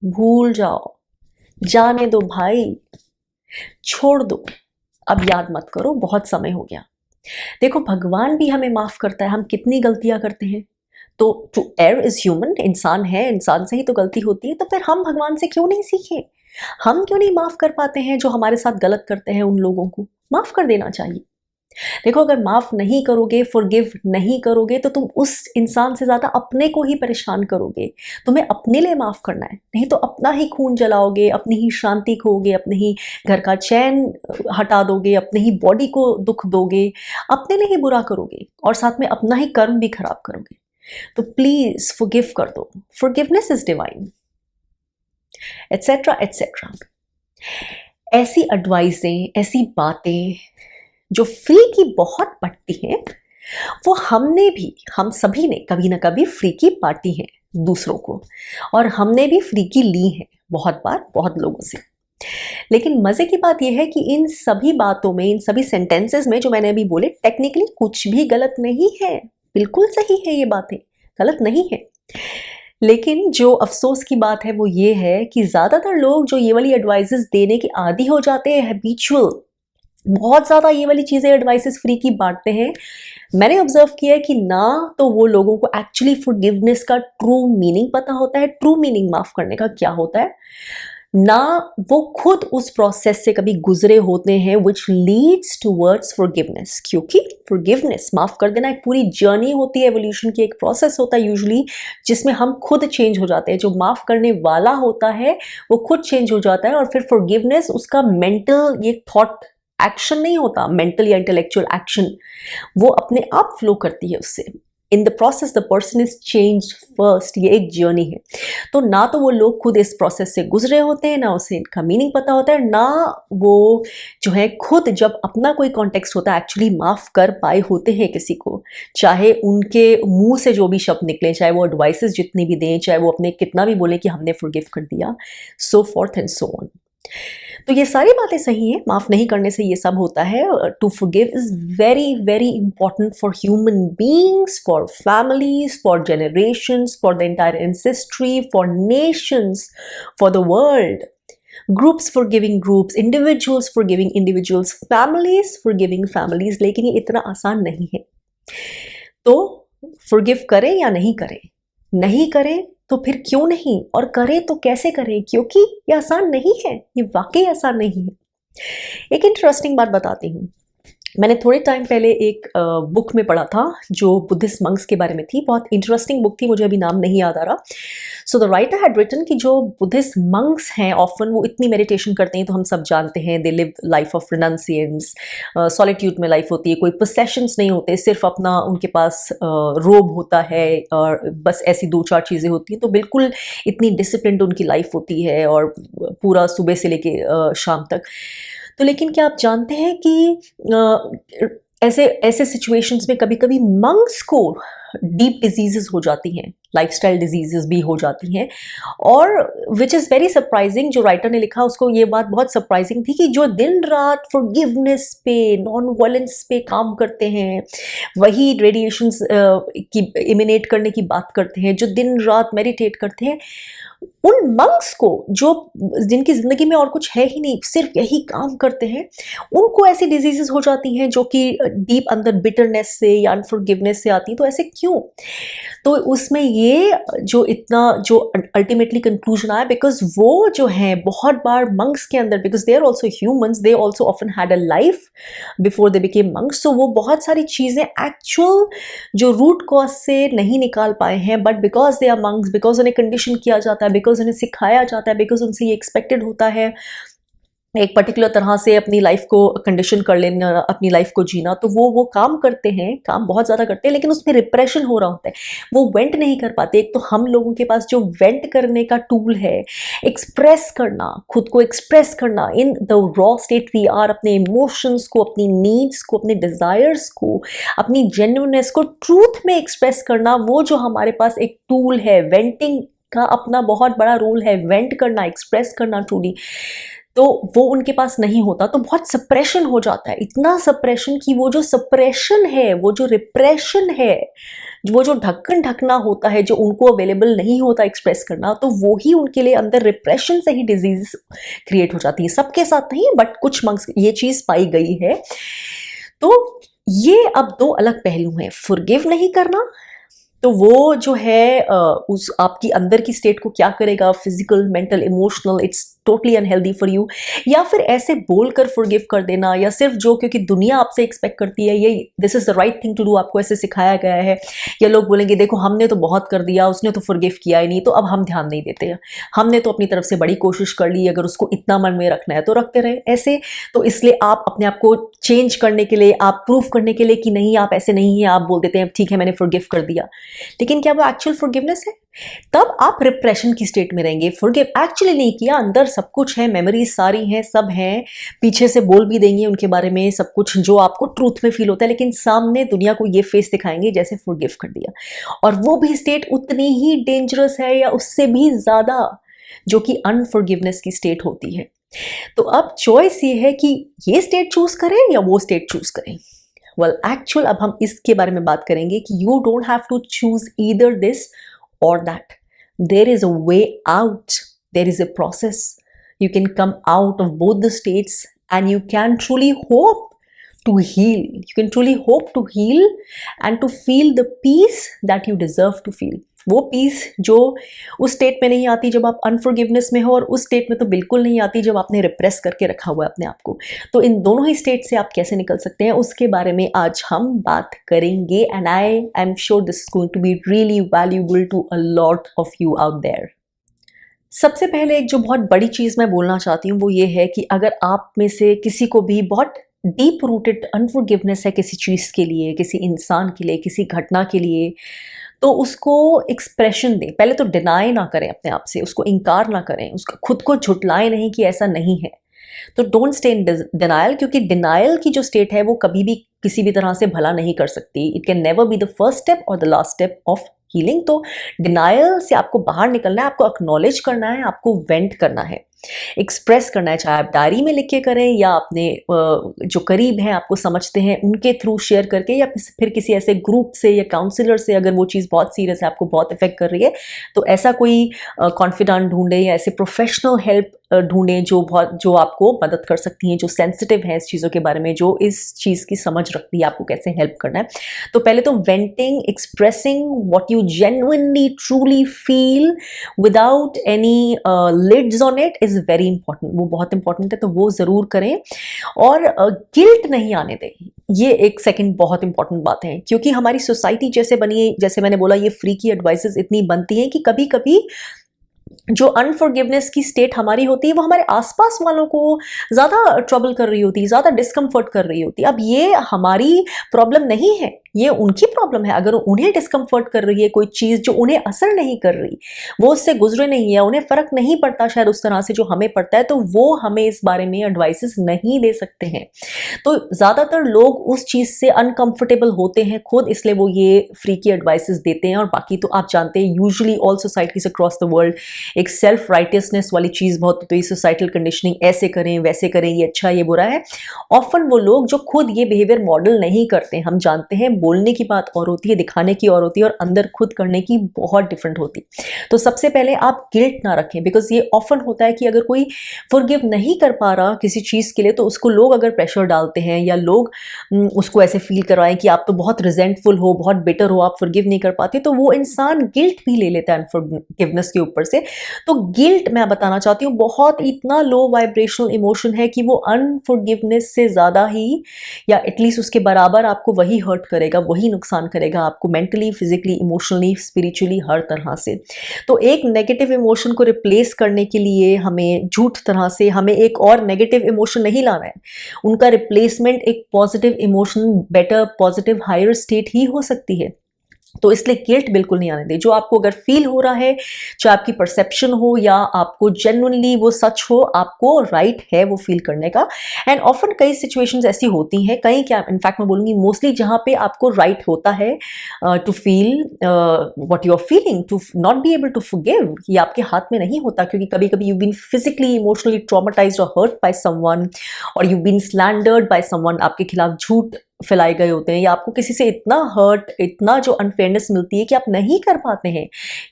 भूल जाओ, जाने दो भाई, छोड़ दो, अब याद मत करो, बहुत समय हो गया। देखो भगवान भी हमें माफ करता है, हम कितनी गलतियां करते हैं। तो टू एयर इज ह्यूमन, इंसान है, इंसान से ही तो गलती होती है, तो फिर हम भगवान से क्यों नहीं सीखें? हम क्यों नहीं माफ कर पाते हैं जो हमारे साथ गलत करते हैं? उन लोगों को माफ कर देना चाहिए। देखो अगर माफ नहीं करोगे, फॉरगिव नहीं करोगे, तो तुम उस इंसान से ज्यादा अपने को ही परेशान करोगे। तुम्हें अपने लिए माफ करना है, नहीं तो अपना ही खून जलाओगे, अपनी ही शांति खोगे, अपने ही घर का चैन हटा दोगे, अपने ही बॉडी को दुख दोगे, अपने लिए ही बुरा करोगे और साथ में अपना ही कर्म भी खराब करोगे। तो प्लीज फॉरगिव कर दो, forgiveness is divine, etcetera etcetera. ऐसी एडवाइसें, ऐसी बातें जो फ्री की बहुत पड़ती हैं, वो हमने भी, हम सभी ने कभी ना कभी फ्री की बांटी है दूसरों को, और हमने भी फ्री की ली है बहुत बार, बहुत लोगों से। लेकिन मजे की बात यह है कि इन सभी बातों में, इन सभी सेंटेंसेस में जो मैंने अभी बोले, टेक्निकली कुछ भी गलत नहीं है, बिल्कुल सही है, ये बातें गलत नहीं है। लेकिन जो अफसोस की बात है वो ये है कि ज्यादातर लोग जो ये वाली एडवाइसेस देने के आदी हो जाते हैं, हैबिचुअल, बहुत ज़्यादा ये वाली चीज़ें, एडवाइसेस फ्री की बांटते हैं। मैंने ऑब्जर्व किया है कि ना तो वो लोगों को एक्चुअली फॉरगिवनेस का ट्रू मीनिंग पता होता है, ट्रू मीनिंग माफ़ करने का क्या होता है, ना वो खुद उस प्रोसेस से कभी गुजरे होते हैं विच लीड्स टूवर्ड्स फॉरगिवनेस। क्योंकि फॉरगिवनेस, माफ़ कर देना, एक पूरी जर्नी होती है, एवोल्यूशन की एक प्रोसेस होता है यूजुअली, जिसमें हम खुद चेंज हो जाते हैं। जो माफ़ करने वाला होता है वो खुद चेंज हो जाता है, और फिर फॉरगिवनेस उसका मेंटल, ये थॉट एक्शन नहीं होता, मेंटल या इंटेलेक्चुअल एक्शन, वो अपने आप फ्लो करती है उससे। In the process the person is change first, ये एक जर्नी है। तो ना तो वो लोग खुद इस प्रोसेस से गुजरे होते हैं, ना उसे इनका मीनिंग पता होता है, ना वो जो है खुद जब अपना कोई कॉन्टेक्स्ट होता है एक्चुअली माफ कर पाए होते हैं किसी को, चाहे उनके मुंह से जो भी शब्द निकले, चाहे वो एडवाइसेस जितनी भी दें, चाहे वो अपने कितना भी बोले कि हमने फॉरगिव कर दिया, सो फॉर्थ एंड सो ऑन। तो ये सारी बातें सही हैं, माफ़ नहीं करने से ये सब होता है। To forgive is very very important for human beings, for families, for generations, for the entire ancestry, for nations, for the world. Groups forgiving groups, individuals forgiving individuals, families forgiving families. लेकिन ये इतना आसान नहीं है। तो forgive करें या नहीं करें? नहीं करें तो फिर क्यों नहीं, और करें तो कैसे करें? क्योंकि ये आसान नहीं है, ये वाकई आसान नहीं है। एक इंटरेस्टिंग बात बताती हूँ। मैंने थोड़े टाइम पहले एक बुक में पढ़ा था जो बुद्धिस्ट मंक्स के बारे में थी, बहुत इंटरेस्टिंग बुक थी, मुझे अभी नाम नहीं याद आ रहा। So the writer had written कि जो बुद्धिस्ट मंक्स हैं ऑफन वो इतनी मेडिटेशन करते हैं, तो हम सब जानते हैं, they live life of renunciation, solitude में लाइफ होती है, कोई पोसेशंस नहीं होते, सिर्फ अपना उनके पास रोब होता है और बस ऐसी दो चार चीज़ें होती हैं। तो बिल्कुल इतनी डिसिप्लिन्ड उनकी लाइफ होती है, और पूरा सुबह से लेके शाम तक। तो लेकिन क्या आप जानते हैं कि ऐसे ऐसे सिचुएशंस में कभी कभी मंक्स को डीप डिजीजेस हो जाती हैं, लाइफस्टाइल डिजीजेस भी हो जाती हैं, और विच इज़ वेरी सरप्राइजिंग। जो राइटर ने लिखा उसको ये बात बहुत सरप्राइजिंग थी कि जो दिन रात फॉरगिवनेस पे, नॉन वायलेंस पे काम करते हैं, वही रेडिएशंस की इमिनेट करने की बात करते हैं, जो दिन रात मेडिटेट करते हैं, उन मंक्स को जो जिनकी जिंदगी में और कुछ है ही नहीं, सिर्फ यही काम करते हैं, उनको ऐसी डिजीजेस हो जाती हैं जो कि डीप अंदर बिटरनेस से या अनफॉरगिवनेस से आती हैं। तो ऐसे क्यों? तो उसमें ये जो इतना जो अल्टीमेटली कंक्लूजन आया, बिकॉज वो जो है बहुत बार मंक्स के अंदर, because they are also humans, they also often had a life before they became monks, तो वो बहुत सारी चीज़ें एक्चुअल जो रूट कॉज से नहीं निकाल पाए हैं, but because they are monks, because उन्हें कंडीशन किया जाता है, बिकॉज उन्हें सिखाया जाता है, बिकॉज उनसे ये एक्सपेक्टेड होता है एक पर्टिकुलर तरह से अपनी लाइफ को कंडीशन कर लेना, अपनी लाइफ को जीना, तो वो काम करते हैं, काम बहुत ज़्यादा करते हैं, लेकिन उसमें रिप्रेशन हो रहा होता है, वो वेंट नहीं कर पाते। एक तो हम लोगों के पास जो वेंट करने का टूल है, एक्सप्रेस करना, खुद को एक्सप्रेस करना in the raw state we are, अपने इमोशंस को, अपनी नीड्स को, अपने डिज़ायर्स को, अपनी जेन्युइननेस को ट्रूथ में एक्सप्रेस करना, वो जो हमारे पास एक टूल है, वेंटिंग का अपना बहुत बड़ा रोल है, वेंट करना, एक्सप्रेस करना ट्रूली, तो वो उनके पास नहीं होता, तो बहुत सप्रेशन हो जाता है, इतना सप्रेशन कि वो जो सप्रेशन है, वो जो रिप्रेशन है, वो जो ढक्कन ढकना होता है, जो उनको अवेलेबल नहीं होता एक्सप्रेस करना, तो वो ही उनके लिए अंदर रिप्रेशन से ही डिजीज क्रिएट हो जाती है। सबके साथ नहीं, बट कुछ मंक्स ये चीज़ पाई गई है। तो ये अब दो अलग पहलू हैं। फॉरगिव नहीं करना, तो वो जो है उस आपकी अंदर की स्टेट को क्या करेगा, physical, mental, emotional, it's totally unhealthy for you. या फिर ऐसे बोलकर फॉरगिव कर देना, या सिर्फ जो क्योंकि दुनिया आपसे एक्सपेक्ट करती है, ये this is the right thing to do, आपको ऐसे सिखाया गया है, या लोग बोलेंगे देखो हमने तो बहुत कर दिया, उसने तो फॉरगिव किया ही नहीं, तो अब हम ध्यान नहीं देते हैं, हमने तो अपनी तरफ से बड़ी कोशिश कर ली, अगर उसको इतना मन में रखना है तो रखते रहे ऐसे। तो इसलिए आप अपने आप को चेंज करने के लिए, आप प्रूफ करने के लिए कि नहीं आप ऐसे नहीं है, आप बोल देते हैं ठीक है मैंने फॉरगिव कर दिया, लेकिन क्या वो एक्चुअल फॉरगिवनेस है? तब आप रिप्रेशन की स्टेट में रहेंगे। फॉरगिव एक्चुअली नहीं किया, अंदर सब कुछ है, मेमोरीज सारी हैं, सब हैं, पीछे से बोल भी देंगे उनके बारे में सब कुछ जो आपको ट्रूथ में फील होता है, लेकिन सामने दुनिया को ये फेस दिखाएंगे जैसे फॉरगिव कर दिया। और वो भी स्टेट उतनी ही डेंजरस है या उससे भी ज्यादा, जो कि अनफॉरगिवनेस की स्टेट होती है। तो अब चॉइस ये है कि ये स्टेट चूज करें या वो स्टेट चूज करें। वेल एक्चुअल अब हम इसके बारे में बात करेंगे कि you don't have to choose either this or that. There is a way out. There is a process. You can come out of both the states and you can truly hope to heal. You can truly hope to heal and to feel the peace that you deserve to feel. वो piece जो उस state में नहीं आती जब आप अनफॉरगिवनेस में हो, और उस स्टेट में तो बिल्कुल नहीं आती जब आपने रिप्रेस करके रखा हुआ है अपने आप को। तो इन दोनों ही स्टेट से आप कैसे निकल सकते हैं उसके बारे में आज हम बात करेंगे, and I am sure this is going to be really valuable to a lot of you out there. सबसे पहले एक जो बहुत बड़ी चीज़ मैं बोलना चाहती हूँ वो ये है कि अगर आप में से किसी को भी बहुत डीप रूटेड अनफॉरगिवनेस है किसी चीज़ के लिए, किसी इंसान के लिए, किसी घटना के लिए, तो उसको एक्सप्रेशन दें। पहले तो डिनाई ना करें अपने आप से, उसको इनकार ना करें, उसको खुद को झुटलाएं नहीं कि ऐसा नहीं है। तो डोंट स्टे इन डिनायल, क्योंकि डिनायल की जो स्टेट है वो कभी भी किसी भी तरह से भला नहीं कर सकती। It can never be the first step और the last step of healing. तो डिनायल से आपको बाहर निकलना है, आपको एक्नॉलेज करना है, आपको वेंट करना है, एक्सप्रेस करना है, चाहे आप डायरी में लिख के करें या अपने जो करीब हैं आपको समझते हैं उनके थ्रू शेयर करके, या फिर किसी ऐसे ग्रुप से या काउंसलर से, अगर वो चीज़ बहुत सीरियस है, आपको बहुत इफेक्ट कर रही है, तो ऐसा कोई कॉन्फिडेंट ढूंढें या ऐसे प्रोफेशनल हेल्प ढूंढें जो आपको मदद कर सकती हैं, जो सेंसिटिव है इस चीज़ों के बारे में, जो इस चीज़ की समझ रखती है आपको कैसे हेल्प करना है। तो पहले तो venting, expressing what you genuinely truly feel without any lids on it is very important. वो बहुत इंपॉर्टेंट है, तो वो ज़रूर करें। और गिल्ट नहीं आने दें, ये एक सेकंड बहुत इंपॉर्टेंट बात है, क्योंकि हमारी सोसाइटी जैसे बनी है, जैसे मैंने बोला, ये फ्री की एडवाइसेस इतनी बनती हैं कि कभी कभी जो अनफॉरगिवनेस की स्टेट हमारी होती है वो हमारे आसपास वालों को ज़्यादा ट्रबल कर रही होती है, ज़्यादा डिस्कम्फर्ट कर रही होती है। अब ये हमारी प्रॉब्लम नहीं है, ये उनकी प्रॉब्लम है। अगर उन्हें डिस्कम्फर्ट कर रही है कोई चीज़ जो उन्हें असर नहीं कर रही, वो उससे गुजरे नहीं है, उन्हें फ़र्क नहीं पड़ता शायद उस तरह से जो हमें पड़ता है, तो वो हमें इस बारे में एडवाइसेस नहीं दे सकते हैं। तो ज़्यादातर लोग उस चीज़ से अनकंफर्टेबल होते हैं खुद, इसलिए वो ये फ्री की एडवाइसेस देते हैं। और बाकी तो आप जानते हैं usually all societies across the world एक सेल्फ राइटियसनेस वाली चीज़ बहुत होती है, सोसाइटल कंडीशनिंग, ऐसे करें वैसे करें, ये अच्छा ये बुरा है। ऑफन वो लोग जो खुद ये बिहेवियर मॉडल नहीं करते, हम जानते हैं बोलने की बात और होती है, दिखाने की और होती है, और अंदर खुद करने की बहुत डिफरेंट होती। तो सबसे पहले आप गिल्ट ना रखें, बिकॉज ये ऑफन होता है कि अगर कोई फॉरगिव नहीं कर पा रहा किसी चीज़ के लिए, तो उसको लोग अगर प्रेशर डालते हैं या लोग उसको ऐसे फील करवाएं कि आप तो बहुत रिजेंटफुल हो, बहुत बिटर हो, आप फॉरगिव नहीं कर पाते, तो वो इंसान गिल्ट भी ले लेता है अनफॉरगिवनेस के ऊपर से। तो गिल्ट, मैं बताना चाहती हूँ, बहुत इतना लो वाइब्रेशनल इमोशन है कि वो अनफॉरगिवनेस से ज़्यादा ही या एटलीस्ट उसके बराबर आपको वही हर्ट करेगा, वही नुकसान करेगा आपको, मेंटली, फिजिकली, इमोशनली, स्पिरिचुअली, हर तरह से। तो एक नेगेटिव इमोशन को रिप्लेस करने के लिए हमें झूठ तरह से हमें एक और नेगेटिव इमोशन नहीं लाना है, उनका रिप्लेसमेंट एक positive emotion, better, positive, higher state ही हो सकती है। तो इसलिए गिल्ट बिल्कुल नहीं आने दें। जो आपको अगर फील हो रहा है, चाहे आपकी परसेप्शन हो या आपको जेन्युइनली वो सच हो, आपको राइट है वो फील करने का। एंड ऑफन कई सिचुएशंस ऐसी होती हैं, कई क्या, इनफैक्ट मैं बोलूँगी मोस्टली, जहाँ पे आपको राइट होता है to feel what you are feeling, to not be able to forgive. ये आपके हाथ में नहीं होता, क्योंकि कभी कभी you been physically, emotionally traumatized और हर्ट बाय समवन, और you been slandered by someone, आपके खिलाफ झूठ फैलाए गए होते हैं, या आपको किसी से इतना हर्ट, इतना जो अनफेयरनेस मिलती है कि आप नहीं कर पाते हैं।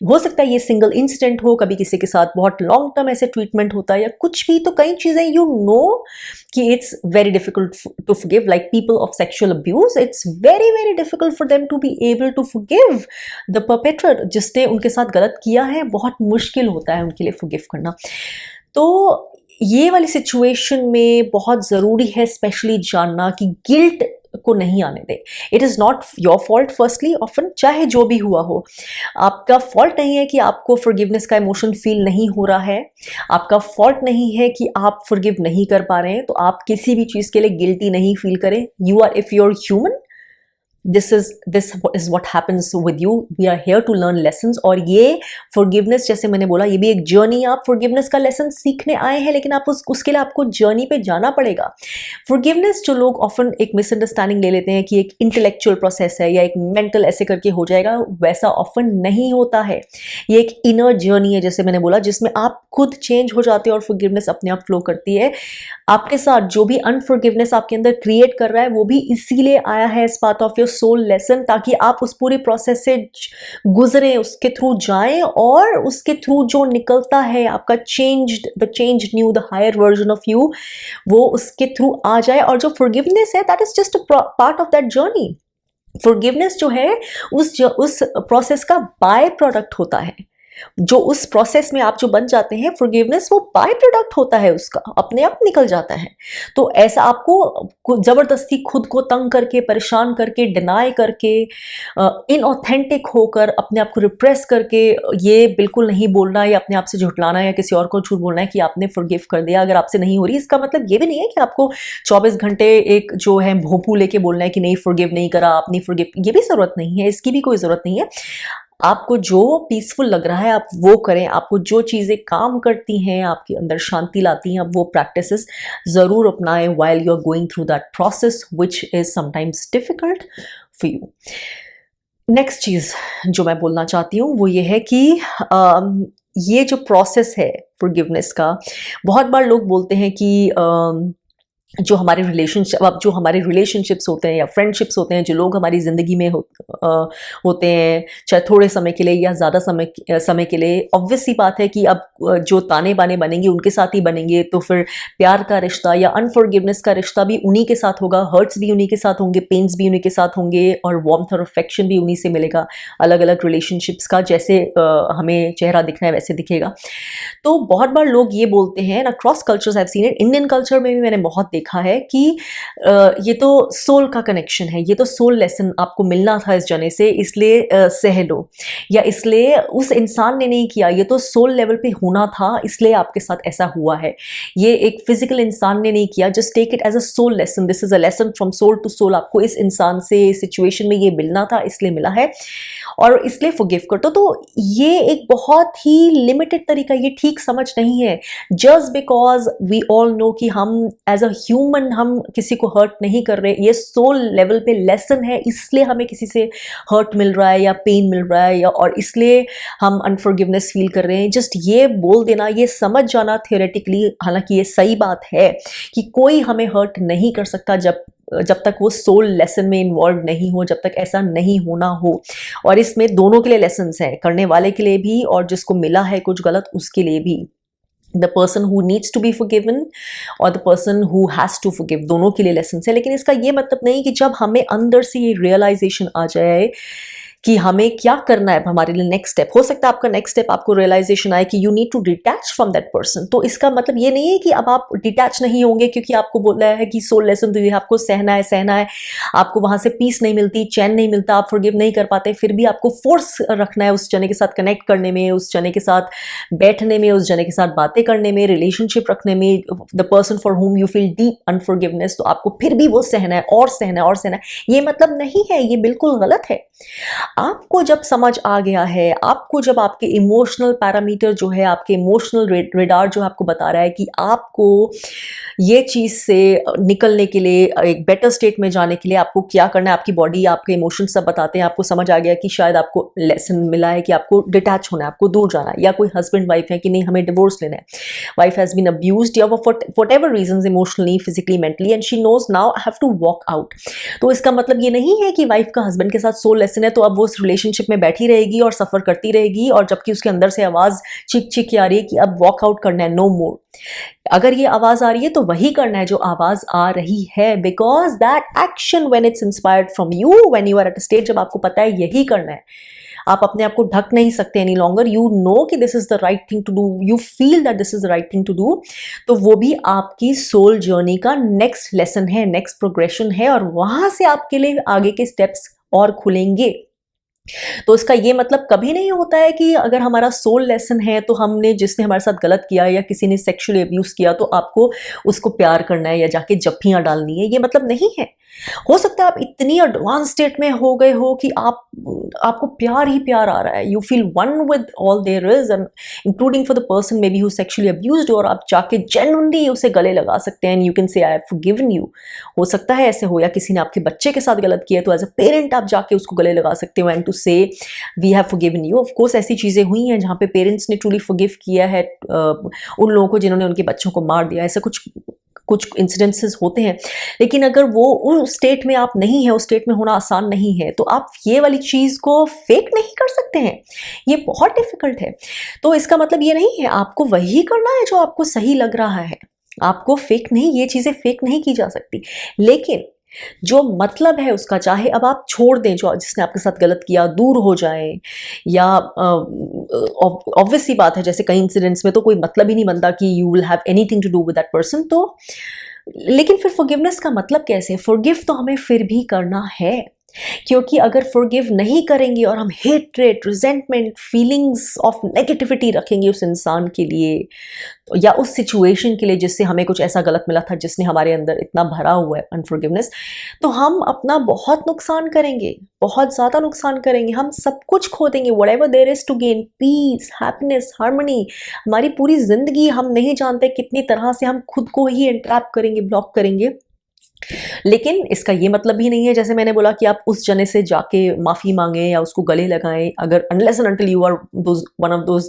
हो सकता है ये सिंगल इंसिडेंट हो, कभी किसी के साथ बहुत लॉन्ग टर्म ऐसे ट्रीटमेंट होता है या कुछ भी, तो कई चीज़ें यू नो कि it's very difficult to forgive, like people of sexual abuse, it's very very difficult for them to be able to forgive the perpetrator, जिसने उनके साथ गलत किया है। बहुत मुश्किल होता है उनके लिए फॉरगिव करना। तो ये वाली सिचुएशन में बहुत ज़रूरी है स्पेशली जानना कि गिल्ट को नहीं आने दे। It is not your fault firstly, often चाहे जो भी हुआ हो, आपका फॉल्ट नहीं है कि आपको फॉरगिवनेस का इमोशन फील नहीं हो रहा है, आपका फॉल्ट नहीं है कि आप फॉरगिव नहीं कर पा रहे हैं, तो आप किसी भी चीज़ के लिए गिल्टी नहीं फील करें। You are, if you are human, this is what happens with you. We are here to learn lessons, और ये forgiveness, जैसे मैंने बोला, ये भी एक जर्नी। आप forgiveness का लेसन सीखने आए हैं, लेकिन आप उसके लिए आपको जर्नी पे जाना पड़ेगा। forgiveness जो लोग ऑफन एक मिसअंडरस्टैंडिंग ले लेते हैं कि एक इंटेलेक्चुअल प्रोसेस है या एक मेंटल ऐसे करके हो जाएगा, वैसा ऑफन नहीं होता है। ये एक इनर जर्नी है, जैसे मैंने बोला, जिसमें आप खुद चेंज हो जाते हो और forgiveness अपने आप फ्लो करती है। आपके साथ जो भी अनफॉरगिवनेस आपके अंदर क्रिएट कर रहा है, वो भी इसीलिए आया है as part of your soul lesson, ताकि आप उस पूरे प्रोसेस से गुजरें, उसके थ्रू जाएं, और उसके थ्रू जो निकलता है आपका the change new, the higher version of you, वो उसके थ्रू आ जाए। और जो फॉरगिवनेस है, that is just a part of that journey. Forgiveness जो है उस प्रोसेस का बाय प्रोडक्ट होता है। जो उस प्रोसेस में आप जो बन जाते हैं, फॉरगिवनेस वो बाय प्रोडक्ट होता है, उसका अपने आप निकल जाता है। तो ऐसा आपको जबरदस्ती खुद को तंग करके, परेशान करके, डिनाई करके, इनऑथेंटिक होकर, अपने आप को रिप्रेस करके ये बिल्कुल नहीं बोलना या अपने आप से झुठलाना या किसी और को झूठ बोलना है कि आपने फॉरगिव कर दिया अगर आपसे नहीं हो रही। इसका मतलब ये भी नहीं है कि आपको 24 घंटे एक जो है भोंपू लेके बोलना है कि नहीं फॉरगिव नहीं करा आपने, फॉरगिव, ये भी ज़रूरत नहीं है, इसकी भी कोई ज़रूरत नहीं है। आपको जो पीसफुल लग रहा है आप वो करें। आपको जो चीज़ें काम करती हैं, आपके अंदर शांति लाती हैं, आप वो प्रैक्टिसेस ज़रूर अपनाएं while you are going through that process which is sometimes difficult for you. Next चीज़ जो मैं बोलना चाहती हूँ वो ये है कि ये जो प्रोसेस है फॉरगिवनेस का, बहुत बार लोग बोलते हैं कि जो हमारे रिलेशनशिप्स होते हैं या फ्रेंडशिप्स होते हैं, जो लोग हमारी ज़िंदगी में होते हैं, चाहे थोड़े समय के लिए या ज़्यादा समय के लिए, ऑब्वियस सी बात है कि अब जो ताने बाने बनेंगे उनके साथ ही बनेंगे, तो फिर प्यार का रिश्ता या अनफॉरगिवनेस का रिश्ता भी उन्हीं के साथ होगा, हर्ट्स भी उन्हीं के साथ होंगे, पेन्स भी उन्हीं के साथ होंगे, और वार्मथ और अफेक्शन भी उन्हीं से मिलेगा। अलग अलग रिलेशनशिप्स का जैसे हमें चेहरा दिखना है वैसे दिखेगा। तो बहुत बार लोग ये बोलते हैं, across cultures I have seen it, Indian culture में भी मैंने बहुत देखा है कि ये तो सोल का कनेक्शन है, ये तो सोल लेसन आपको मिलना था इस जने से, इसलिए सह लो, या इसलिए उस इंसान ने नहीं किया, ये तो सोल लेवल पे होना था इसलिए आपके साथ ऐसा हुआ है, ये एक फिजिकल इंसान ने नहीं किया, just take it as a soul lesson, this is a lesson from soul to soul, आपको इस इंसान से सिचुएशन में ये मिलना था इसलिए मिला है और इसलिए फॉरगिव कर दो। तो ये एक बहुत ही लिमिटेड तरीका, ये ठीक समझ नहीं है। Just because we all know कि हम एज अ ह्यूमन हम किसी को हर्ट नहीं कर रहे, ये सोल लेवल पे लेसन है, इसलिए हमें किसी से हर्ट मिल रहा है या पेन मिल रहा है, या और इसलिए हम अनफॉरगिवनेस फील कर रहे हैं। जस्ट ये बोल देना, ये समझ जाना थियोरेटिकली, हालांकि ये सही बात है कि कोई हमें हर्ट नहीं कर सकता जब तक वो सोल लेसन में इन्वॉल्व नहीं हो, जब तक ऐसा नहीं होना हो। और इसमें दोनों के लिए लेसन्स हैं, करने वाले के लिए भी और जिसको मिला है कुछ गलत उसके लिए भी। The person who needs to be forgiven और the person who has to forgive, दोनों के लिए लेसन है। लेकिन इसका ये मतलब नहीं कि जब हमें अंदर से ये रियलाइजेशन आ जाए कि हमें क्या करना है, हमारे लिए नेक्स्ट स्टेप हो सकता है, आपका नेक्स्ट स्टेप आपको रियलाइजेशन आए कि you need to detach from that person. तो इसका मतलब ये नहीं है कि अब आप डिटैच नहीं होंगे क्योंकि आपको बोला है कि सोल लेसन, तो ये आपको सहना है, आपको वहां से पीस नहीं मिलती, चैन नहीं मिलता, आप फॉरगिव नहीं कर पाते, फिर भी आपको फोर्स रखना है उस जने के साथ कनेक्ट करने में, उस जने के साथ बैठने में, उस जने के साथ बातें करने में, रिलेशनशिप रखने में, the person for whom you feel deep unforgiveness, तो आपको फिर भी वो सहना है और सहना है और सहना है। ये मतलब नहीं है, ये बिल्कुल गलत है। आपको जब समझ आ गया है, आपको जब आपके इमोशनल पैरामीटर जो है, आपके इमोशनल रेडार जो आपको बता रहा है कि आपको ये चीज़ से निकलने के लिए, एक बेटर स्टेट में जाने के लिए आपको क्या करना है, आपकी बॉडी, आपके इमोशन सब बताते हैं, आपको समझ आ गया कि शायद आपको लेसन मिला है कि आपको डिटैच होना है, आपको दूर जाना है, या कोई हस्बैंड वाइफ है कि नहीं हमें डिवोर्स लेना है, वाइफ हैज़ बीन अब्यूज्ड या whatever reason, emotionally, physically, mentally, and she knows now I have to walk out. तो इसका मतलब ये नहीं है कि वाइफ का हस्बैंड के साथ सोल लेसन है तो अब वो उस रिलेशनशिप में बैठी रहेगी और सफ़र करती रहेगी, और जबकि उसके अंदर से आवाज़ चिक चिक आ रही है कि अब वॉकआउट करना है, नो मोर। अगर ये आवाज़ आ रही है तो वही करना है जो आवाज़ आ रही है, because that action when it's inspired from you, when you are at a stage जब आपको पता है यही करना है, आप अपने आप को ढक नहीं सकते एनी लॉन्गर, यू नो कि this is the right thing to do, you feel that this is the right thing to do, तो वो भी आपकी सोल जर्नी का नेक्स्ट लेसन है, नेक्स्ट प्रोग्रेशन है, और वहां से आपके लिए आगे के स्टेप्स और खुलेंगे। तो इसका ये मतलब कभी नहीं होता है कि अगर हमारा सोल लेसन है तो हमने, जिसने हमारे साथ गलत किया या किसी ने सेक्सुअली अब्यूज किया तो आपको उसको प्यार करना है या जाके जप्फियां डालनी है, ये मतलब नहीं है। हो सकता है आप इतनी एडवांस स्टेट में हो गए हो कि आपको प्यार ही प्यार आ रहा है, you feel one with all there is, and including for the person maybe who sexually abused, और आप जाके जेन्युइनली उसे गले लगा सकते हैं, you can say I have forgiven you. हो सकता है ऐसे हो, या किसी ने आपके बच्चे के साथ गलत किया तो एज अ पेरेंट आप जाके उसको गले लगा सकते हो and to say we have forgiven you. Of course ऐसी चीज़ें हुई हैं जहाँ पे पेरेंट्स ने ट्रूली फॉरगिव किया है उन लोगों को जिन्होंने उनके बच्चों को मार दिया, ऐसा कुछ इंसिडेंसेस होते हैं। लेकिन अगर वो उस स्टेट में आप नहीं है, उस स्टेट में होना आसान नहीं है, तो आप ये वाली चीज़ को फेक नहीं कर सकते हैं, ये बहुत डिफिकल्ट है। तो इसका मतलब ये नहीं है, आपको वही करना है जो आपको सही लग रहा है, आपको फेक नहीं, ये चीज़ें फेक नहीं की जा सकती। लेकिन जो मतलब है उसका, चाहे अब आप छोड़ दें जो जिसने आपके साथ गलत किया, दूर हो जाएं, या ऑब्वियस सी बात है जैसे कई इंसिडेंट्स में तो कोई मतलब ही नहीं बनता कि you will have anything to do with that person, तो लेकिन फिर फॉरगिवनेस का मतलब कैसे, फॉरगिव तो हमें फिर भी करना है, क्योंकि अगर फॉरगिव नहीं करेंगे और हम hatred, resentment, feelings of negativity रखेंगे उस इंसान के लिए या उस सिचुएशन के लिए जिससे हमें कुछ ऐसा गलत मिला था, जिसने हमारे अंदर इतना भरा हुआ है अनफॉरगिवनेस, तो हम अपना बहुत नुकसान करेंगे, बहुत ज़्यादा नुकसान करेंगे, हम सब कुछ खो देंगे, whatever there is to gain, peace, happiness, harmony, हमारी पूरी ज़िंदगी हम नहीं जानते कितनी तरह से हम खुद को ही एंट्रैप करेंगे, ब्लॉक करेंगे। लेकिन इसका ये मतलब भी नहीं है, जैसे मैंने बोला, कि आप उस जने से जाके माफ़ी मांगें या उसको गले लगाएं, अगर unless and until you are one of those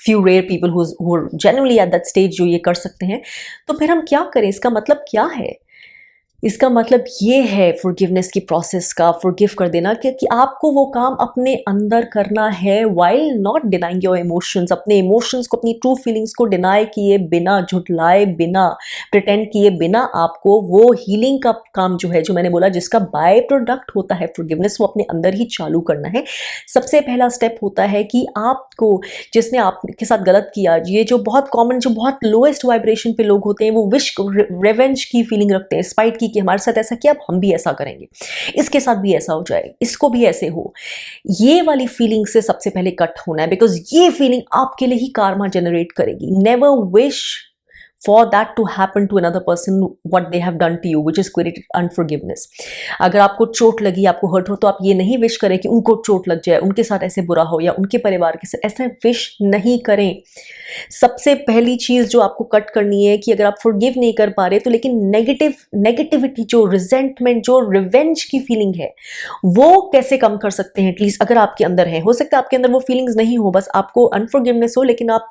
few rare people who are genuinely at that stage जो ये कर सकते हैं, तो फिर हम क्या करें, इसका मतलब क्या है? इसका मतलब ये है फॉरगिवनेस की प्रोसेस का, फॉरगिव कर देना, कि आपको वो काम अपने अंदर करना है while not denying your emotions, अपने इमोशंस को, अपनी ट्रू फीलिंग्स को डिनाई किए बिना, झुठलाए बिना, प्रिटेंड किए बिना, आपको वो हीलिंग का काम जो है, जो मैंने बोला जिसका बाय प्रोडक्ट होता है फॉरगिवनेस, वो अपने अंदर ही चालू करना है। सबसे पहला स्टेप होता है कि आपको, जिसने आपके साथ गलत किया, ये जो बहुत कॉमन, जो बहुत लोएस्ट वाइब्रेशन पे लोग होते हैं, वो विश, रिवेंज की फीलिंग रखते हैं, स्पाइट की, कि हमारे साथ ऐसा किया, अब हम भी ऐसा करेंगे, इसके साथ भी ऐसा हो जाए, इसको भी ऐसे हो। ये वाली फीलिंग से सबसे पहले कट होना है, बिकॉज ये फीलिंग आपके लिए ही कार्मा जनरेट करेगी। Never wish for that to happen to another person what they have done to you, which is created unforgiveness. अगर आपको चोट लगी, आपको हर्ट हो, तो आप ये नहीं विश करें कि उनको चोट लग जाए, उनके साथ ऐसे बुरा हो, या उनके परिवार के साथ ऐसा विश नहीं करें। सबसे पहली चीज़ जो आपको कट करनी है कि अगर आप फॉरगिव नहीं कर पा रहे तो, लेकिन नेगेटिविटी, जो रिजेंटमेंट, जो रिवेंज की फीलिंग है, वो कैसे कम कर सकते हैं एटलीस्ट, अगर आपके अंदर है। हो सकता है आपके अंदर वो फीलिंग्स नहीं हो, बस आपको अनफॉरगिवनेस हो, लेकिन आप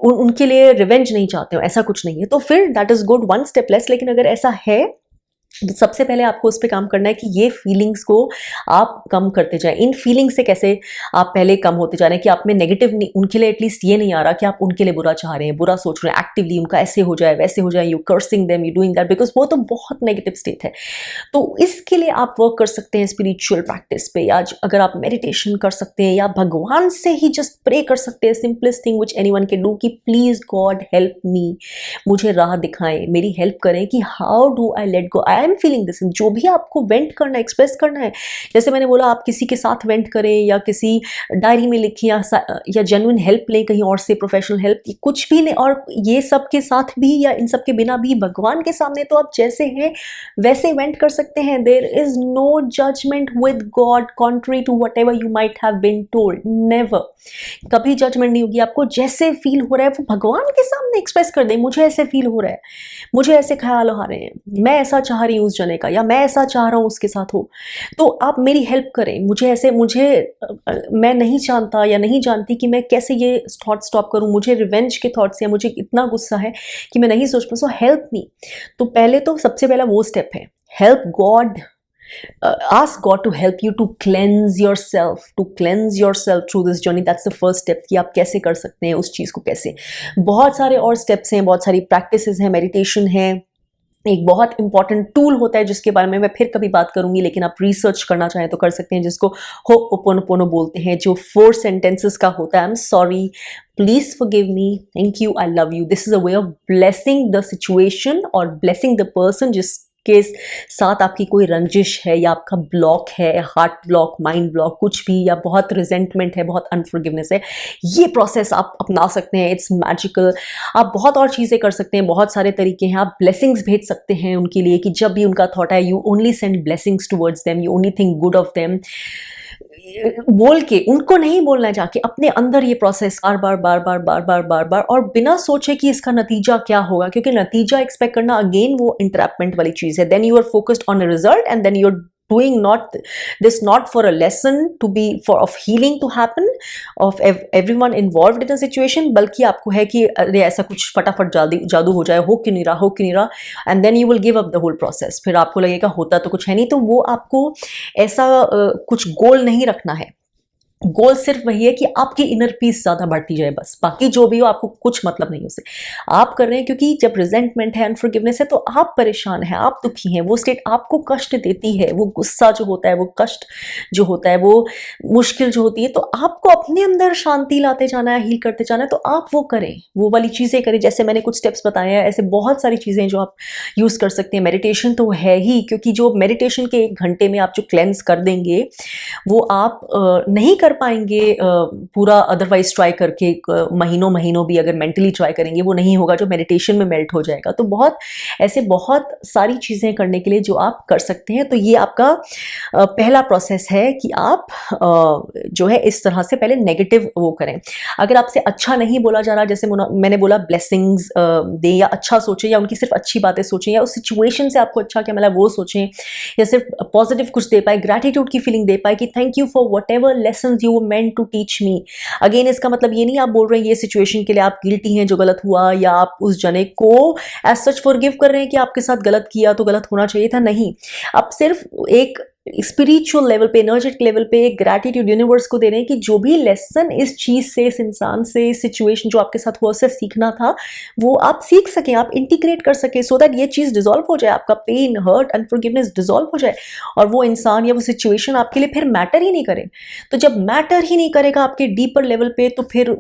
उनके लिए रिवेंज नहीं चाहते हो, ऐसा कुछ नहीं है, तो फिर that is good, one step less. लेकिन अगर ऐसा है तो सबसे पहले आपको उस पर काम करना है कि ये फीलिंग्स को आप कम करते जाएं। इन फीलिंग्स से कैसे आप पहले कम होते जा रहे हैं कि आप में नेगेटिव, उनके लिए एटलीस्ट ये नहीं आ रहा कि आप उनके लिए बुरा चाह रहे हैं, बुरा सोच रहे हैं एक्टिवली, उनका ऐसे हो जाए, वैसे हो जाए, you cursing them, you doing that, because वो तो बहुत नेगेटिव स्टेट है। तो इसके लिए आप वर्क कर सकते हैं स्पिरिचुअल प्रैक्टिस पे, या अगर आप मेडिटेशन कर सकते हैं, या भगवान से ही जस्ट प्रे कर सकते हैं, simplest thing which anyone can do, कि प्लीज गॉड हेल्प मी, मुझे राह दिखाएं, मेरी हेल्प करें कि how do I let go. I I am feeling this, जो भी आपको वेंट करना है, एक्सप्रेस करना है, जैसे मैंने बोला आप किसी के साथ वेंट करें या किसी डायरी में लिखें या जेन्युइन हेल्प लें कहीं और से, प्रोफेशनल हेल्प, कुछ भी नहीं। और ये सब के साथ भी या इन सब के बिना भी भगवान के सामने तो आप जैसे हैं वैसे वेंट कर सकते हैं। There is no judgement with God contrary to whatever you might have been told, never, कभी जजमेंट नहीं होगी। आपको जैसे फील हो रहा है वो भगवान के सामने एक्सप्रेस कर दें, मुझे ऐसे फील हो रहा है, मुझे ऐसे ख्याल आ रहे हैं, मैं ऐसा चाह रही हूँ उस जने का, या मैं ऐसा चाह रहा हूँ उसके साथ हो, तो आप मेरी हेल्प करें। मुझे ऐसे, मैं नहीं जानता या नहीं जानती कि मैं कैसे ये थॉट स्टॉप करूँ, मुझे रिवेंज के थॉट्स या मुझे इतना गुस्सा है कि मैं नहीं सोच पा, सो हेल्प मी। तो पहले तो सबसे पहला वो स्टेप है, help God, ask God to help you to cleanse yourself through this journey. That's the first step कि आप कैसे कर सकते हैं उस चीज़ को, कैसे। बहुत सारे और स्टेप्स हैं, बहुत सारी प्रैक्टिसेस हैं, मेडिटेशन है, एक बहुत इंपॉर्टेंट टूल होता है जिसके बारे में मैं फिर कभी बात करूंगी, लेकिन आप रिसर्च करना चाहें तो कर सकते हैं, जिसको हो'ओपोनोपोनो बोलते हैं, जो 4 सेंटेंसेस का होता है। I am sorry, please forgive me, thank you, I love you. This is a way of blessing the situation और ब्लेसिंग द पर्सन जिसके साथ आपकी कोई रंजिश है या आपका ब्लॉक है, हार्ट ब्लॉक, माइंड ब्लॉक, कुछ भी, या बहुत रिजेंटमेंट है, बहुत अनफॉरगिवनेस है। ये प्रोसेस आप अपना सकते हैं, इट्स मैजिकल। आप बहुत और चीज़ें कर सकते हैं, बहुत सारे तरीके हैं। आप ब्लेसिंग्स भेज सकते हैं उनके लिए कि जब भी उनका थॉट है, you only send blessings towards them, you only think good of them. बोल के, उनको नहीं बोलना है, जाके अपने अंदर ये प्रोसेस बार बार बार बार बार बार बार बार, और बिना सोचे कि इसका नतीजा क्या होगा, क्योंकि नतीजा एक्सपेक्ट करना अगेन वो इंटरप्टमेंट वाली चीज है। Then you are focused on a result and then you are doing not for a lesson to be for of healing to happen of everyone involved in a situation, बल्कि आपको है कि अरे ऐसा कुछ फटाफट जादू हो जाए, हो क्यों नहीं रहा, and then you will give up the whole process। फिर आपको लगेगा होता तो कुछ है नहीं। तो वो आपको ऐसा कुछ गोल नहीं रखना है। गोल सिर्फ वही है कि आपकी इनर पीस ज्यादा बढ़ती जाए, बस। बाकी जो भी हो आपको कुछ मतलब नहीं उससे। आप कर रहे हैं क्योंकि जब रिजेंटमेंट है, अनफॉरगिवनेस है, तो आप परेशान हैं, आप दुखी हैं, वो स्टेट आपको कष्ट देती है, वो गुस्सा जो होता है, वो कष्ट जो होता है, वो मुश्किल जो होती है, तो आपको अपने अंदर शांति लाते जाना है, हील करते जाना है। तो आप वो करें, वो वाली चीजें करें, जैसे मैंने कुछ स्टेप्स बताए हैं, ऐसे बहुत सारी चीजें जो आप यूज कर सकते हैं। मेडिटेशन तो है ही, क्योंकि जो मेडिटेशन के 1 घंटे में आप जो क्लेंस कर देंगे वो आप नहीं कर पाएंगे पूरा अदरवाइज ट्राई करके, महीनों भी अगर मेंटली ट्राई करेंगे वो नहीं होगा जो मेडिटेशन में मेल्ट हो जाएगा। तो बहुत सारी चीज़ें करने के लिए जो आप कर सकते हैं। तो ये आपका पहला प्रोसेस है कि आप जो है इस तरह से पहले नेगेटिव वो करें। अगर आपसे अच्छा नहीं बोला जा रहा, जैसे मैंने बोला ब्लेसिंग्स दें, या अच्छा सोचें, या उनकी सिर्फ अच्छी बातें सोचें, या उस सिचुएशन से आपको अच्छा क्या मिला वो सोचें, या सिर्फ पॉजिटिव कुछ दे पाए, ग्रैटिट्यूड की फीलिंग दे पाए कि thank you for whatever lesson you were meant to teach me. Again इसका मतलब ये नहीं आप बोल रहे हैं ये सिचुएशन के लिए आप गिल्टी हैं जो गलत हुआ, या आप उस जने को एज सच फॉरगिव कर रहे हैं कि आपके साथ गलत किया तो गलत होना चाहिए था, नहीं। आप सिर्फ एक स्पिरिचुअल लेवल पे, एनर्जेटिक लेवल पे एक ग्रैटिट्यूड यूनिवर्स को दे रहे हैं कि जो भी लेसन इस चीज से, इस इंसान से, इस सिचुएशन जो आपके साथ हुआ उससे सीखना था, वो आप सीख सकें, आप इंटीग्रेट कर सकें, सो दैट ये चीज डिसॉल्व हो जाए, आपका पेन, हर्ट, अनफॉरगिवनेस डिसॉल्व हो जाए, और वो इंसान या वो सिचुएशन आपके लिए फिर मैटर ही नहीं करे। तो जब मैटर ही नहीं करेगा आपके डीपर लेवल पे, तो फिर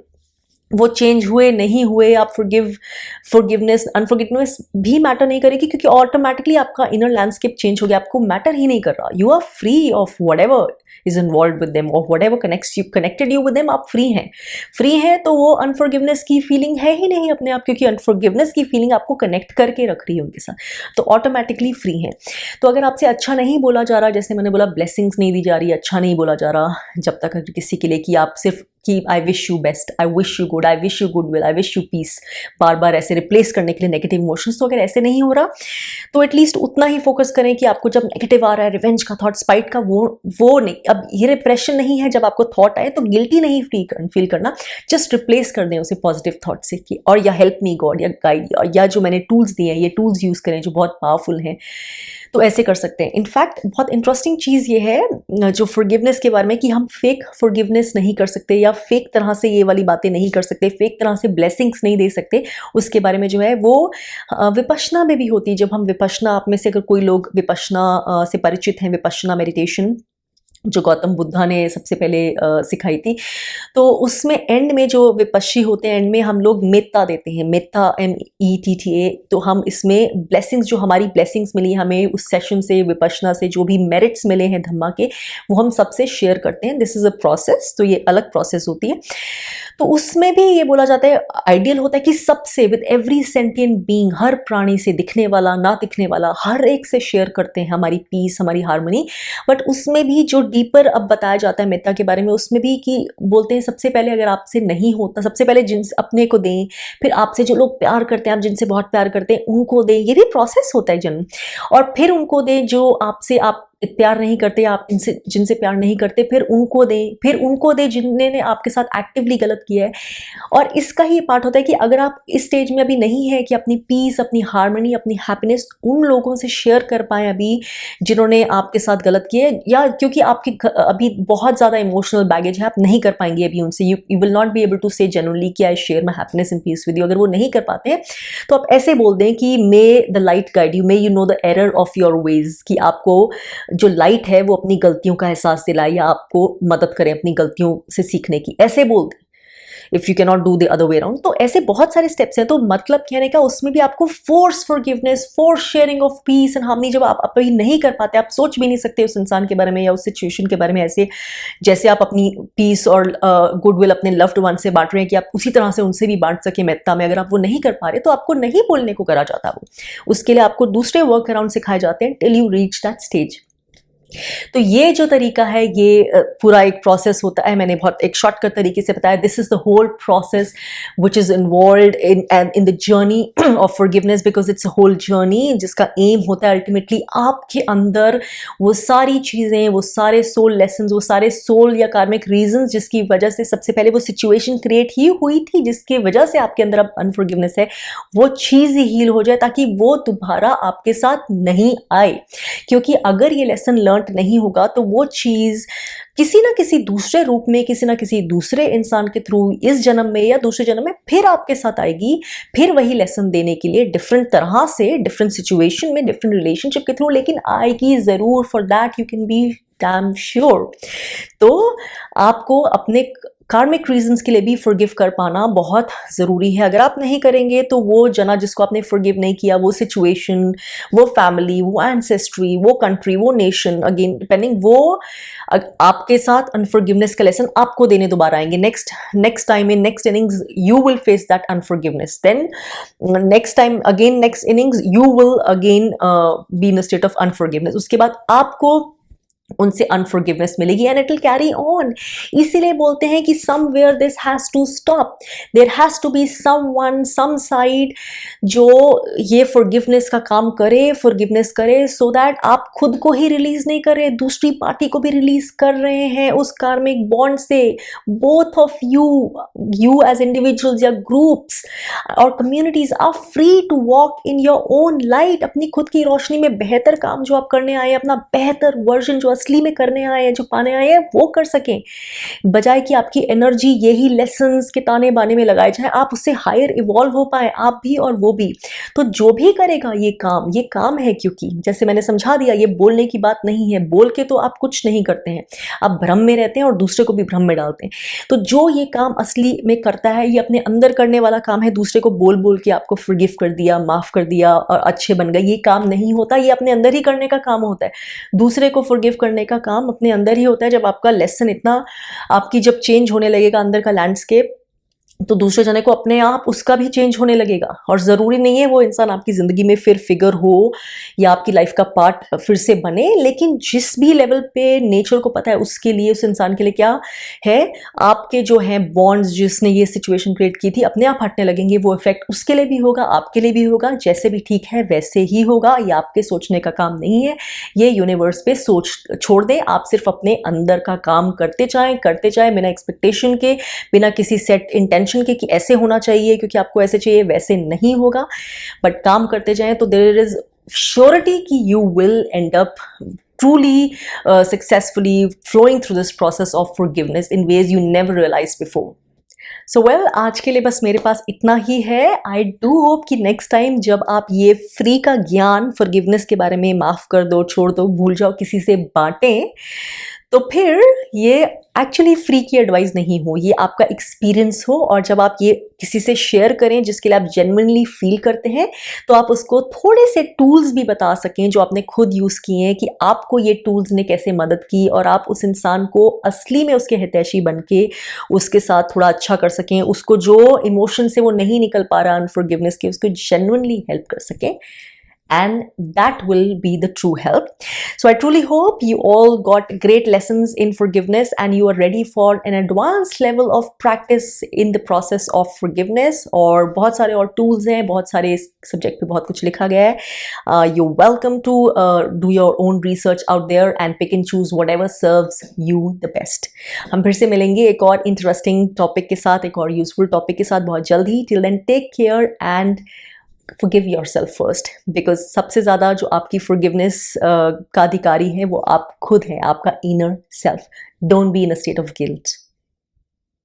वो चेंज हुए नहीं हुए, आप फॉरगिवनेस, अनफॉरगिवनेस भी मैटर नहीं करेगी, क्योंकि ऑटोमेटिकली आपका इनर लैंडस्केप चेंज हो गया, आपको मैटर ही नहीं कर रहा। You are free of whatever is involve with them, और whatever connected you with them, आप फ्री हैं। तो वो अनफॉरगिवनेस की फीलिंग है ही नहीं अपने आप, क्योंकि अनफॉरगिवनेस की फीलिंग आपको कनेक्ट करके रख रही है उनके साथ, तो ऑटोमेटिकली फ्री है। तो अगर आपसे अच्छा नहीं बोला जा रहा, जैसे मैंने बोला ब्लेसिंग्स नहीं दी जा रही, अच्छा नहीं बोला जा रहा जब तक किसी के लिए कि आप सिर्फ कि I wish you best, I wish you good, I wish you good will, I wish you peace, बार बार ऐसे रिप्लेस करने के लिए नेगेटिव इमोशंस, तो अगर ऐसे नहीं हो रहा तो एटलीस्ट उतना ही फोकस करें कि आपको जब नेगेटिव आ रहा है, रिवेंज का थॉट, स्पाइट का, वो नहीं। अब ये रिप्रेशन नहीं है, जब आपको थॉट आए तो गिल्टी नहीं फील करना, जस्ट रिप्लेस कर दें उसे पॉजिटिव थॉट से कि, और या हेल्प मी गॉड, या गाइड, या जो मैंने टूल्स दिए हैं ये टूल्स यूज करें जो बहुत पावरफुल हैं। तो ऐसे कर सकते हैं। इनफैक्ट बहुत इंटरेस्टिंग चीज़ ये है जो फॉरगिवनेस के बारे में, कि हम फेक फॉरगिवनेस नहीं कर सकते, या फेक तरह से ये वाली बातें नहीं कर सकते, फेक तरह से ब्लेसिंग्स नहीं दे सकते। उसके बारे में जो है वो विपश्यना में भी होती है। जब हम विपश्यना, आप में से अगर कोई लोग विपश्यना से परिचित हैं, विपश्यना मेडिटेशन, जो गौतम बुद्धा ने सबसे पहले सिखाई थी। तो उसमें एंड में जो विपश्ची होते हैं, एंड में हम लोग मेत्ता देते हैं, मेत्ता METTA। तो हम इसमें ब्लेसिंग्स, जो हमारी ब्लेसिंग्स मिली हमें उस सेशन से, विपश्यना से, जो भी मेरिट्स मिले हैं धम्मा के, वो हम सबसे शेयर करते हैं। दिस इज़ अ प्रोसेस, तो ये अलग प्रोसेस होती है। तो उसमें भी ये बोला जाता है, आइडियल होता है कि सबसे, विद एवरी सेंटिएंट बीइंग, हर प्राणी से, दिखने वाला ना दिखने वाला, हर एक से शेयर करते हैं हमारी पीस, हमारी हार्मनी। बट उसमें भी जो डीपर अब बताया जाता है मेत्ता के बारे में, उसमें भी कि बोलते हैं सबसे पहले अगर आपसे नहीं होता, सबसे पहले जिनसे अपने को दें, फिर आपसे जो लोग प्यार करते हैं, आप जिनसे बहुत प्यार करते हैं उनको दें। ये भी प्रोसेस होता है जन्म। और फिर उनको दें जो आपसे आप प्यार नहीं करते, आप इनसे जिनसे प्यार नहीं करते, फिर उनको दें, फिर उनको दें जिन्होंने आपके साथ एक्टिवली गलत किया है। और इसका ही पार्ट होता है कि अगर आप इस स्टेज में अभी नहीं है कि अपनी पीस, अपनी हार्मनी, अपनी हैप्पीनेस उन लोगों से शेयर कर पाए अभी जिन्होंने आपके साथ गलत किए, या क्योंकि आपकी अभी बहुत ज़्यादा इमोशनल बैगेज है, आप नहीं कर पाएंगे अभी उनसे, you will not be able to say genuinely कि I share my happiness and peace with you. अगर वो नहीं कर पाते हैं तो आप ऐसे बोल दें कि मे the light guide you, may you know the error of your ways, कि आपको जो लाइट है वो अपनी गलतियों का एहसास दिलाए या आपको मदद करे अपनी गलतियों से सीखने की, ऐसे बोल दें। If you can not do the other way around. तो ऐसे बहुत सारे स्टेप्स हैं। तो मतलब कहने का उसमें भी आपको force forgiveness, force sharing of peace and harmony, जब आप अभी नहीं कर पाते, आप सोच भी नहीं सकते उस इंसान के बारे में या उस सिचुएशन के बारे में, ऐसे जैसे आप अपनी पीस और गुडविल अपने लव्ड वन से बांट रहे हैं कि आप उसी तरह से उनसे भी बांट सके मेत्ता में, अगर आप वो नहीं कर पा रहे तो आपको नहीं बोलने को करा जाता। वो उसके लिए आपको दूसरे वर्क अराउंड सिखाए जाते हैं till you reach that stage. तो ये जो तरीका है, ये पूरा एक प्रोसेस होता है। मैंने बहुत एक शॉर्टकट तरीके से बताया। This is the whole process which is involved in the journey of forgiveness, because it's a whole journey जिसका एम होता है अल्टीमेटली आपके अंदर वो सारी चीज़ें, वो सारे सोल लेसन्स, वो सारे सोल या कार्मिक रीजंस जिसकी वजह से सबसे पहले वो सिचुएशन क्रिएट ही हुई थी, जिसकी वजह से आपके अंदर अब अनफॉरगिवनेस है, वो चीज़ ही हील हो जाए ताकि वो दोबारा आपके साथ नहीं आए। क्योंकि अगर ये लेसन लर्न नहीं होगा तो वो चीज किसी ना किसी दूसरे रूप में, किसी ना किसी दूसरे इंसान के थ्रू इस जन्म में या दूसरे जन्म में फिर आपके साथ आएगी, फिर वही लेसन देने के लिए डिफरेंट तरह से, डिफरेंट सिचुएशन में, डिफरेंट रिलेशनशिप के थ्रू, लेकिन आएगी जरूर। For that you can be damn sure. तो आपको अपने कार्मिक रीजंस के लिए भी फॉरगिव कर पाना बहुत ज़रूरी है। अगर आप नहीं करेंगे तो वो जना जिसको आपने फॉरगिव नहीं किया, वो सिचुएशन, वो फैमिली, वो एंसेस्ट्री, वो कंट्री, वो नेशन, अगेन डिपेंडिंग, वो आपके साथ अनफॉरगिवनेस का लेसन आपको देने दोबारा आएंगे। Next time in next innings you will face that unforgiveness, then next time again next innings you will again be in a state of unforgiveness. उसके बाद आपको उनसे अनफॉरगिवनेस मिलेगी and it will carry on. इसीलिए बोलते हैं कि somewhere this has to stop, there has to be someone, some side जो ये फॉरगिवनेस का काम करे, फॉरगिवनेस करे, सो दैट आप खुद को ही रिलीज नहीं कर रहे, दूसरी पार्टी को भी रिलीज कर रहे हैं उस कार्मिक बॉन्ड से। Both of you as individuals या ग्रुप्स और communities are free to walk in your own light. अपनी खुद की रोशनी में बेहतर काम जो आप करने आए, अपना बेहतर वर्जन जो असली में करने आए हैं, जो पाने आए हैं, वो कर सकें, बजाय कि आपकी एनर्जी यही लेसन्स के ताने बाने में लगाए जाए, आप उससे हायर इवॉल्व हो पाए, आप भी और वो भी। तो जो भी करेगा ये काम है, क्योंकि जैसे मैंने समझा दिया, ये बोलने की बात नहीं है। बोल के तो आप कुछ नहीं करते हैं, आप भ्रम में रहते हैं और दूसरे को भी भ्रम में डालते हैं। तो जो ये काम असली में करता है, ये अपने अंदर करने वाला काम है। दूसरे को बोल बोल के आपको फॉरगिव कर दिया, माफ कर दिया और अच्छे बन गए, ये काम नहीं होता। ये अपने अंदर ही करने का काम होता है। दूसरे को फॉरगिव करने का काम अपने अंदर ही होता है। जब आपका लेसन इतना, आपकी जब चेंज होने लगेगा अंदर का लैंडस्केप, तो दूसरे जने को अपने आप उसका भी चेंज होने लगेगा। और ज़रूरी नहीं है वो इंसान आपकी ज़िंदगी में फिर फिगर हो या आपकी लाइफ का पार्ट फिर से बने, लेकिन जिस भी लेवल पे नेचर को पता है उसके लिए, उस इंसान के लिए क्या है, आपके जो हैं बॉन्ड्स, जिसने ये सिचुएशन क्रिएट की थी, अपने आप हटने लगेंगे। वो इफेक्ट उसके लिए भी होगा, आपके लिए भी होगा। जैसे भी ठीक है वैसे ही होगा। ये आपके सोचने का काम नहीं है, ये यूनिवर्स पे सोच छोड़ दें। आप सिर्फ अपने अंदर का काम करते जाएं बिना एक्सपेक्टेशन के, बिना किसी सेट इंटेंशन के कि ऐसे होना चाहिए क्योंकि आपको ऐसे चाहिए, वैसे नहीं होगा। बट काम करते जाएं तो देयर इज श्योरिटी कि you will and up truly successfully flowing through this process of forgiveness in ways you never realized before. So well, आज के लिए बस मेरे पास इतना ही है। आई डू होप कि नेक्स्ट टाइम जब आप ये फ्री का ज्ञान फॉरगिवनेस के बारे में, माफ़ कर दो, छोड़ दो, भूल जाओ, किसी से बांटें, तो फिर ये एक्चुअली फ्री की एडवाइस नहीं हो, ये आपका एक्सपीरियंस हो, और जब आप ये किसी से शेयर करें जिसके लिए आप जेन्युइनली फील करते हैं, तो आप उसको थोड़े से टूल्स भी बता सकें जो आपने खुद यूज़ किए हैं, कि आपको ये टूल्स ने कैसे मदद की, और आप उस इंसान को असली में उसके हितैषी बन के उसके साथ थोड़ा अच्छा कर सकें, उसको जो इमोशन से वो नहीं निकल पा रहा अनफॉरगिवनेस के, उसको जेन्युइनली हेल्प कर सकें. And that will be the true help. So I truly hope you all got great lessons in forgiveness and you are ready for an advanced level of practice in the process of forgiveness. और बहुत सारे और tools हैं, बहुत सारे इस subject पे बहुत कुछ लिखा गया है. You're welcome to do your own research out there and pick and choose whatever serves you the best. हम फिर से मिलेंगे एक और interesting topic के साथ, एक और useful topic के साथ बहुत जल्द ही. Till then, take care and forgive yourself first, because सबसे ज़्यादा जो आपकी forgiveness का अधिकारी है वो आप खुद हैं, आपका inner self. Don't be in a state of guilt.